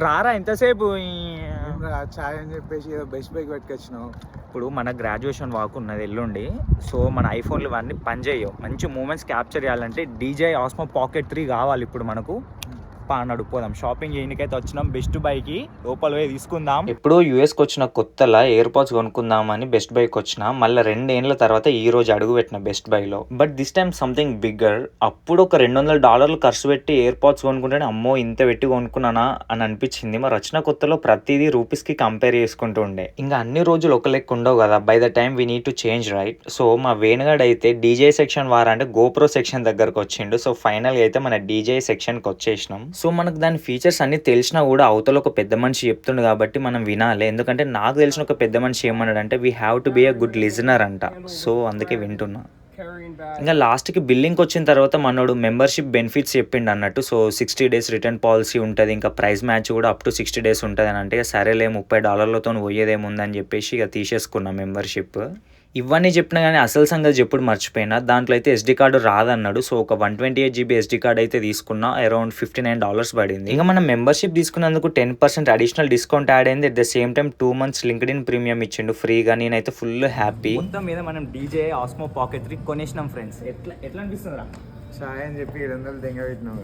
రారా ఎంతసేపు చాయ్ అని చెప్పేసి బెస్ట్ బైక్ పెట్టుకొచ్చినావు. ఇప్పుడు మన గ్రాడ్యుయేషన్ వాక్ ఉన్నది ఎల్లుండి. సో మన ఐఫోన్లు ఇవన్నీ పనిచేయవు. మంచి మూమెంట్స్ క్యాప్చర్ చేయాలంటే DJI Osmo Pocket 3 కావాలి ఇప్పుడు మనకు. పానాడు పోదాం షాపింగ్ చేయడానికైతే వచ్చినాం. బెస్ట్ బైకి లోపల పోయి తీసుకుందాం. ఎప్పుడో యూఎస్కి వచ్చిన కొత్తలా ఎయిర్ పాడ్స్ కొనుక్కుందామని బెస్ట్ బైకి వచ్చిన. మళ్ళీ 2 ఏళ్ళ తర్వాత ఈ రోజు అడుగు పెట్టిన బెస్ట్ బైలో. But this time something bigger. అప్పుడు ఒక $200 ఖర్చు పెట్టి ఎయిర్ పాడ్స్ కొనుక్కుంటేనే అమ్మో ఇంత పెట్టి కొనుక్కున్నానా అని అనిపించింది. మరి వచ్చిన కొత్తలో ప్రతిదీ రూపీస్కి కంపేర్ చేసుకుంటూ ఉండే. ఇంకా అన్ని రోజులు ఒక లెక్క ఉండవు కదా. By the time we need to change right. So మా వేణుగాడు అయితే DJI సెక్షన్ వారంటే GoPro సెక్షన్ దగ్గరకు వచ్చిండు. సో ఫైనల్గా అయితే మన DJI సెక్షన్కి వచ్చేసినాం. సో మనకు దాని ఫీచర్స్ అన్ని తెలిసినా కూడా అవతల ఒక పెద్ద మనిషి చెప్తుండు కాబట్టి మనం వినాలి. ఎందుకంటే నాకు తెలిసిన ఒక పెద్ద మనిషి ఏమన్నాడంటే we have to be a good listener అంట. సో అందుకే వింటున్నా. ఇంకా లాస్ట్కి బిల్లింగ్కి వచ్చిన తర్వాత మనోడు మెంబర్షిప్ బెనిఫిట్స్ చెప్పిండు అన్నట్టు. సో 60 days రిటర్న్ పాలసీ ఉంటుంది. ఇంకా ప్రైస్ మ్యాచ్ కూడా అప్ టు 60 days ఉంటుంది అని అంటే సరేలే $30 పోయేదేముందని చెప్పేసి ఇక తీసేసుకున్నాం మెంబర్షిప్. ఇవన్నీ చెప్పినా కానీ అసలు సంగతి చెప్పుడు మర్చిపోయినా. దాంట్లో అయితే SD కార్డు రాదన్నాడు. సో ఒక 128GB SD కార్డ్ అయితే తీసుకున్నా. అరౌండ్ $59 పడింది. ఇంకా మనం మెంబర్షిప్ తీసుకున్నందుకు 10% అడిషనల్ డిస్కౌంట్ యాడ్ అయింది. At the same time 2 months LinkedIn premium ఇచ్చిండు ఫ్రీగా. నేనైతే ఫుల్ హ్యాపీ. మొత్తం మీద మనం DJI Osmo Pocket 3 కొనేసినాం ఫ్రెండ్స్. ఎట్లా అనిపిస్తుందిరా? చాయ్ అని చెప్పి 700 దెంగ పెట్టినావు.